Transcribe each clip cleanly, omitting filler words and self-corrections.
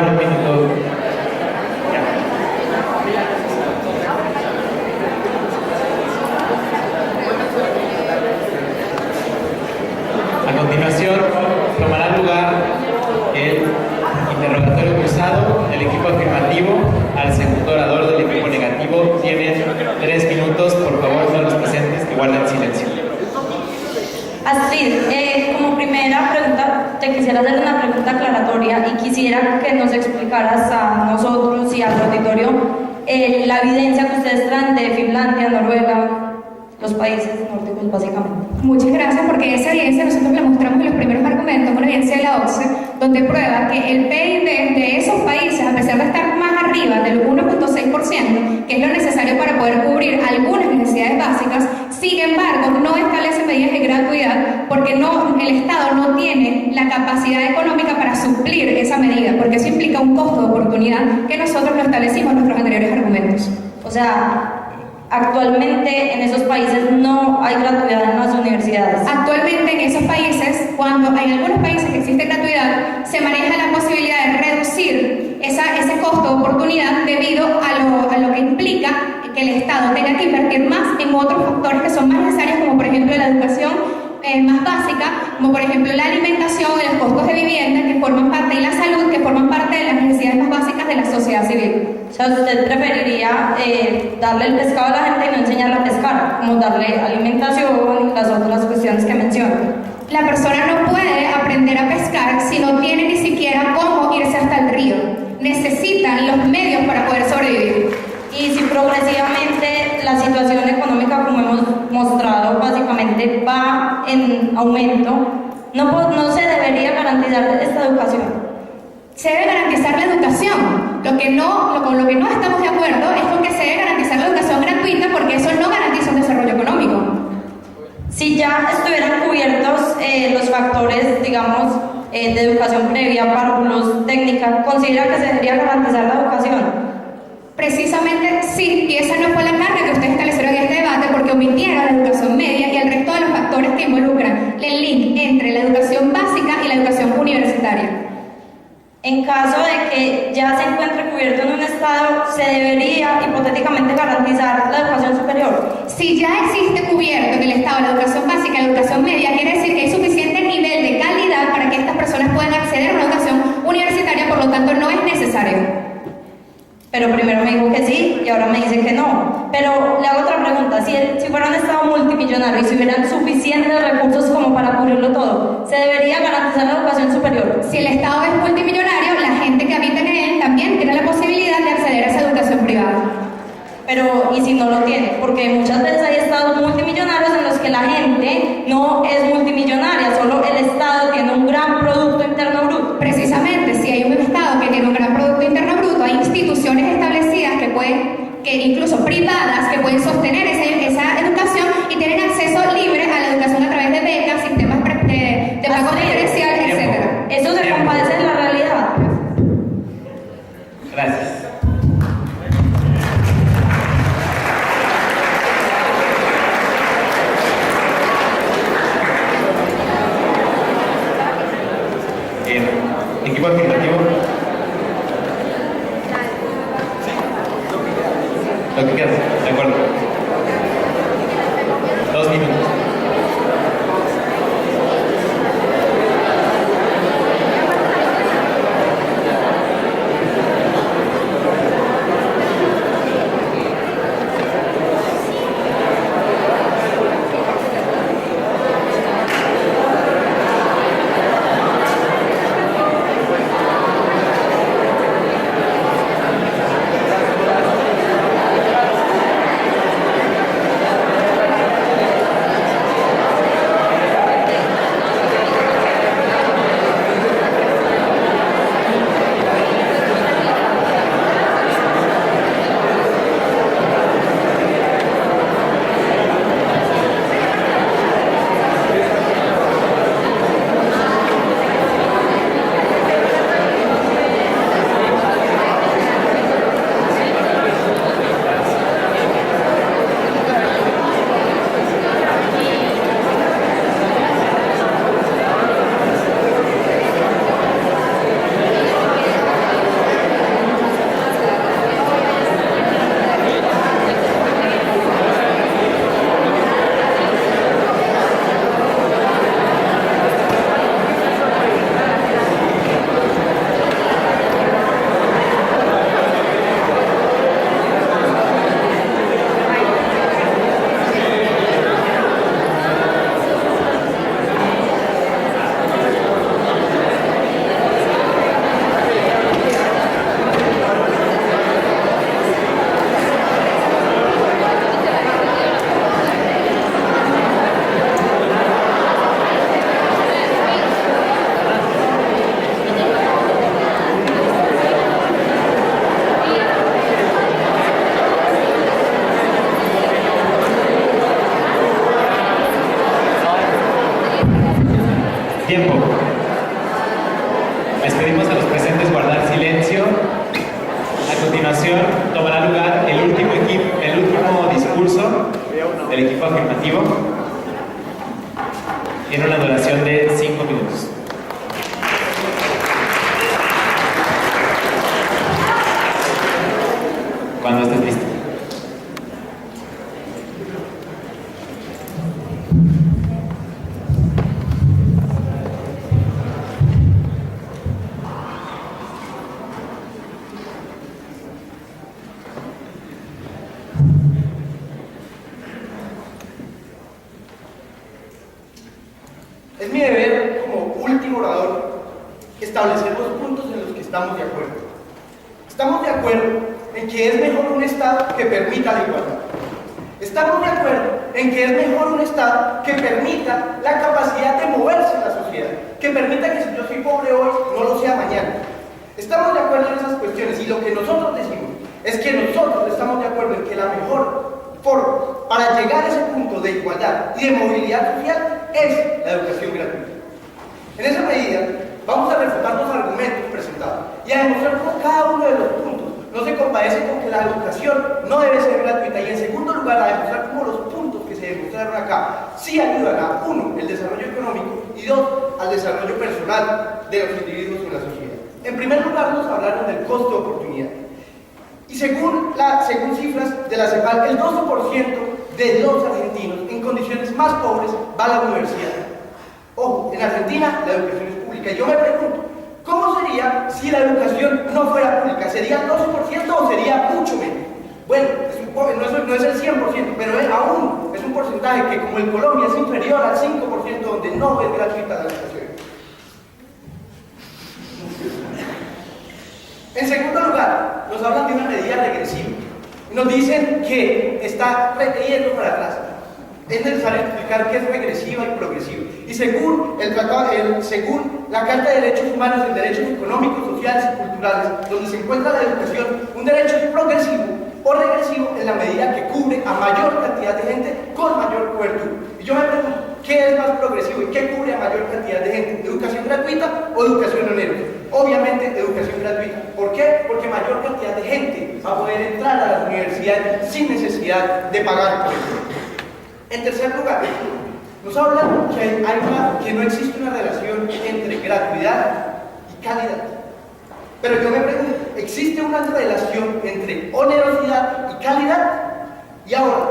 Esteban, un minuto. A continuación, tomará lugar el interrogatorio cruzado del equipo afirmativo al segundo orador del equipo negativo. Tienen 3 minutos, por favor, todos los presentes que guarden silencio. Astrid, como primera pregunta, te quisiera hacer una pregunta aclaratoria y quisiera que nos explicaras a nosotros y al auditorio la evidencia que ustedes traen de Finlandia, Noruega, los países nórdicos básicamente. Muchas gracias, porque esa evidencia nosotros la mostramos en los primeros argumentos, una evidencia de la OCDE, donde prueba que el PIB de esos países, a pesar de estar más arriba del 1.6%, que es lo necesario para poder cubrir algunas necesidades básicas, sin embargo, no establece medidas de gratuidad porque el Estado no tiene la capacidad económica para suplir esa medida, porque eso implica un costo de oportunidad que nosotros lo establecimos en nuestros anteriores argumentos. O sea, actualmente en esos países no hay gratuidad en las universidades. Actualmente en esos países, cuando en algunos países que existe gratuidad, se maneja la posibilidad de reducir ese costo de oportunidad debido a lo que implica que el Estado tenga que invertir más en otros factores que son más necesarios, como por ejemplo la educación más básica, como por ejemplo la alimentación y los costos de vivienda que forman parte, y la salud, que forman parte de las necesidades más básicas de la sociedad civil. O sea, ¿usted preferiría darle el pescado a la gente y no enseñarle a pescar, como darle alimentación y las otras cuestiones que mencionan? La persona no puede aprender a pescar si no tiene ni siquiera cómo irse hasta el río. Necesitan los medios para poder sobrevivir. Y si progresivamente la situación económica, como hemos mostrado, básicamente va en aumento, no se debería garantizar esta educación. Se debe garantizar la educación. Con lo que no estamos de acuerdo es con que se debe garantizar la educación gratuita, porque eso no garantiza un desarrollo económico. Si ya estuvieran cubiertos los factores, digamos, de educación previa, párvulos, técnica, ¿considera que se debería garantizar la educación? Precisamente sí, y esa no fue la carga que ustedes establecieron en este debate, porque omitieron la educación media y el resto de los factores que involucran el link entre la educación básica y la educación universitaria. En caso de que ya se encuentre cubierto en un estado, ¿se debería hipotéticamente garantizar la educación superior? Si ya existe cubierto en el estado la educación básica y la educación media, quiere decir que hay suficiente nivel de calidad para que estas personas puedan acceder a una educación universitaria, por lo tanto no es necesario. Pero primero me dijo que sí y ahora me dice que no. Pero le hago otra pregunta, si fuera un estado multimillonario y si hubieran suficientes recursos como para cubrirlo todo, ¿se debería garantizar la educación superior? Si el estado es multimillonario, la gente que habita en él también tiene la posibilidad de acceder a esa educación privada. Pero, ¿y si no lo tiene? Porque muchas veces hay estados multimillonarios en los que la gente no es multimillonaria, solo el estado tiene un gran Producto Interno Bruto. Precisamente, si hay un estado que tiene un gran Producto Interno Bruto, hay instituciones establecidas que incluso privadas, que pueden sostener esa educación y tienen acceso libre a la educación a través de becas, sistemas de pago preferencial, etc. Eso se compadece en la realidad. Gracias. Equipo afirmativo. Lo que quieras, de acuerdo. 2 minutos. Tiempo. Les pedimos a los presentes guardar silencio. A continuación tomará lugar el último discurso del equipo afirmativo en una duración de 5 minutos. Cuando estés listo. Es mi deber como último orador establecer los puntos en los que estamos de acuerdo. Estamos de acuerdo en que es mejor un Estado que permita la igualdad. Estamos de acuerdo en que es mejor un Estado que permita la capacidad de moverse en la sociedad, que permita que si yo soy pobre hoy, no lo sea mañana. Estamos de acuerdo en esas cuestiones y lo que nosotros decimos es que nosotros estamos de acuerdo en que la mejor forma para llegar a ese punto de igualdad y de movilidad social es la educación gratuita. En esa medida, vamos a refutar los argumentos presentados y a demostrar cómo cada uno de los puntos no se compadece con que la educación no debe ser gratuita, y en segundo lugar a demostrar cómo los puntos que se demostraron acá sí ayudan a, uno, el desarrollo económico, y dos, al desarrollo personal de los individuos en la sociedad. En primer lugar, nos hablaron del costo de oportunidad. Y según cifras de la CEPAL, el 12% de los argentinos en condiciones más pobres va a la universidad. Ojo, en Argentina la educación es pública. Y yo me pregunto, ¿cómo sería si la educación no fuera pública? ¿Sería el 12% o sería mucho menos? Bueno, no es el 100%, pero aún es un porcentaje que, como en Colombia, es inferior al 5%, donde no es gratuita la educación. En segundo lugar, nos hablan de una medida regresiva. Nos dicen que está yendo para atrás. Es necesario explicar qué es regresiva y progresiva. Y según según la Carta de Derechos Humanos y Derechos Económicos, Sociales y Culturales, donde se encuentra la educación, un derecho es progresivo o regresivo en la medida que cubre a mayor cantidad de gente con mayor cobertura. Y yo me pregunto, ¿qué es más progresivo y qué cubre a mayor cantidad de gente? ¿Educación gratuita o educación onerosa? Obviamente educación gratuita. ¿Por qué? Porque mayor cantidad de gente va a poder entrar a las universidades sin necesidad de pagar por ello. En tercer lugar, nos hablan que no existe una relación entre gratuidad y calidad. Pero yo me pregunto, ¿existe una relación entre onerosidad y calidad? Y ahora,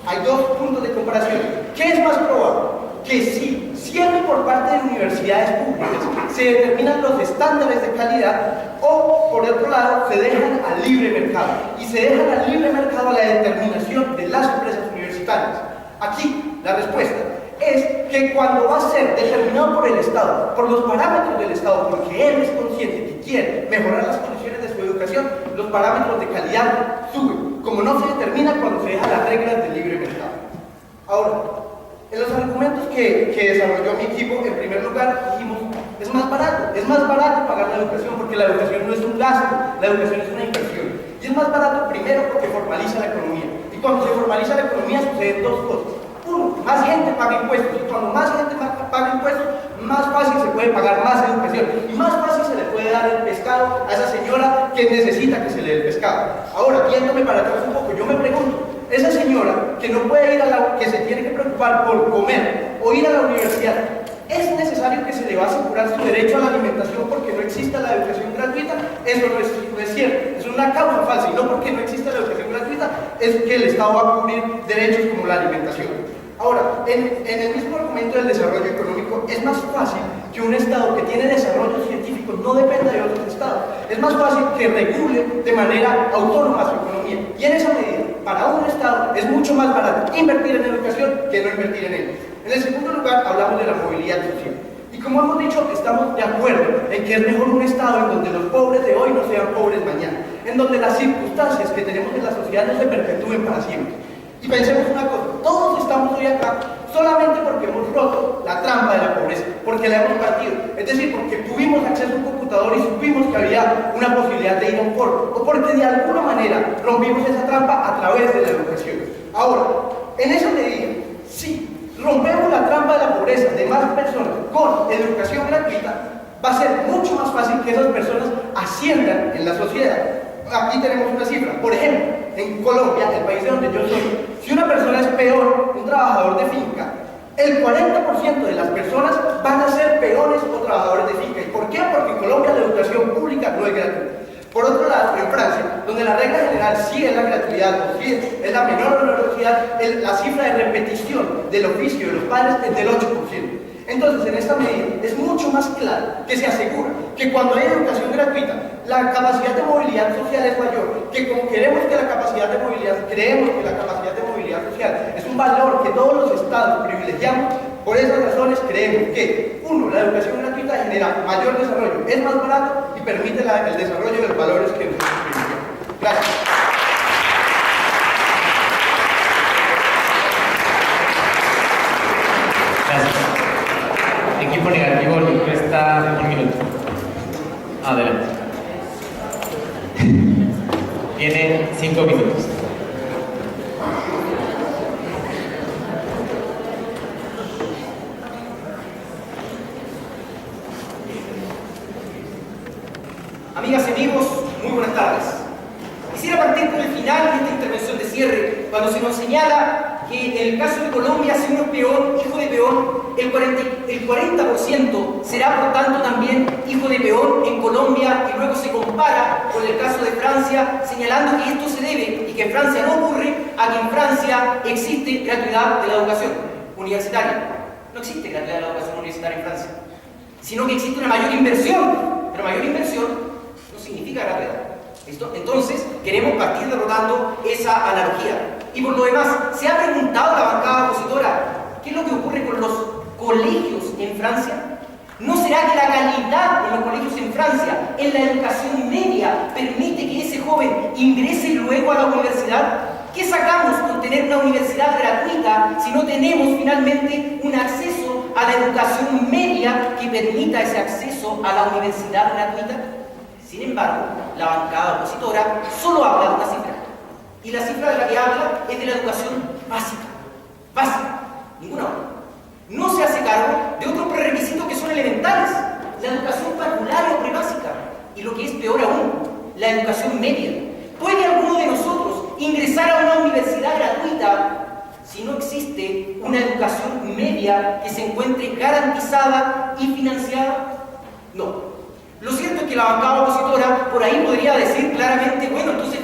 hay dos puntos de comparación. ¿Qué es más probable? Que si siempre por parte de universidades públicas se determinan los estándares de calidad, o por otro lado se dejan al libre mercado, y se dejan al libre mercado a la determinación de las empresas universitarias. Aquí la respuesta es que cuando va a ser determinado por el Estado, por los parámetros del Estado, porque él es consciente que quiere mejorar las condiciones de su educación, los parámetros de calidad suben, como no se determina cuando se dejan las reglas del libre mercado. Ahora, en los argumentos que desarrolló mi equipo, en primer lugar dijimos, es más barato pagar la educación, porque la educación no es un gasto, la educación es una inversión. Y es más barato primero porque formaliza la economía. Y cuando se formaliza la economía suceden dos cosas. Uno, más gente paga impuestos, y cuando más gente paga impuestos, más fácil se puede pagar más educación, y más fácil se le puede dar el pescado a esa señora que necesita que se le dé el pescado. Ahora, viéndome para atrás un poco, yo me pregunto, esa señora que no puede ir que se tiene que preocupar por comer o ir a la universidad, ¿es necesario que se le va a asegurar su derecho a la alimentación porque no exista la educación gratuita? Eso no es cierto, es una causa falsa, y no porque no exista la educación gratuita es que el Estado va a cubrir derechos como la alimentación. Ahora, en el mismo argumento del desarrollo económico, es más fácil que un Estado que tiene desarrollo científico no dependa de otros Estados. Es más fácil que regule de manera autónoma su economía. Y en esa medida, para un Estado es mucho más barato invertir en educación que no invertir en él. En el segundo lugar, hablamos de la movilidad social. Y como hemos dicho, estamos de acuerdo en que es mejor un Estado en donde los pobres de hoy no sean pobres mañana, en donde las circunstancias que tenemos en la sociedad no se perpetúen para siempre. Y pensemos una cosa, todos estamos hoy acá solamente porque hemos roto la trampa de la pobreza, porque la hemos partido, es decir, porque tuvimos acceso a un computador y supimos que había una posibilidad de ir a un foro, o porque de alguna manera rompimos esa trampa a través de la educación. Ahora, en esa medida, sí, rompemos la trampa de la pobreza, pobreza de más personas con educación gratuita, va a ser mucho más fácil que esas personas asciendan en la sociedad. Aquí tenemos una cifra. Por ejemplo, en Colombia, el país de donde yo soy, si una persona es peor, un trabajador de finca, el 40% de las personas van a ser peores o trabajadores de finca. ¿Y por qué? Porque en Colombia la educación pública no es gratuita. Por otro lado, en Francia, donde la regla general sí es la gratuidad, o sí es la menor onerosidad, la cifra de repetición del oficio de los padres es del 8%. Entonces, en esta medida es mucho más claro que se asegura que cuando hay educación gratuita, la capacidad de movilidad social es mayor, que como creemos que la capacidad de movilidad social es un valor que todos los estados privilegiamos. Por esas razones creemos que, uno, la educación gratuita genera mayor desarrollo, es más barato y permite el desarrollo de los valores que nosotros privilegiamos. Gracias. Gracias. Equipo negativo le resta 1 minuto. Adelante. Tiene 5 minutos. Amigas y amigos, muy buenas tardes. Quisiera partir por el final de esta intervención de cierre, cuando se nos señala que en el caso de Colombia, si uno es peón, hijo de peón, el 40% será por tanto también hijo de peón en Colombia, y luego se compara con el caso de Francia, señalando que esto se debe, y que en Francia no ocurre, a que en Francia existe gratuidad de la educación universitaria. No existe gratuidad de la educación universitaria en Francia, sino que existe una mayor inversión, pero mayor inversión no significa gratuidad. Entonces, queremos partir derrotando esa analogía. Y por lo demás, ¿se ha preguntado la bancada opositora qué es lo que ocurre con los colegios en Francia? ¿No será que la calidad de los colegios en Francia, en la educación media, permite que ese joven ingrese luego a la universidad? ¿Qué sacamos con tener una universidad gratuita si no tenemos finalmente un acceso a la educación media que permita ese acceso a la universidad gratuita? Sin embargo, la bancada opositora solo habla de una cifra. Y la cifra de la que habla es de la educación básica. Básica. Ninguna otra. No se hace cargo de otros prerequisitos que son elementales. La educación parvularia o prebásica. Y lo que es peor aún, la educación media. ¿Puede alguno de nosotros ingresar a una universidad gratuita si no existe una educación media que se encuentre garantizada y financiada? No. Lo cierto es que la bancada opositora por ahí podría decir claramente, bueno, entonces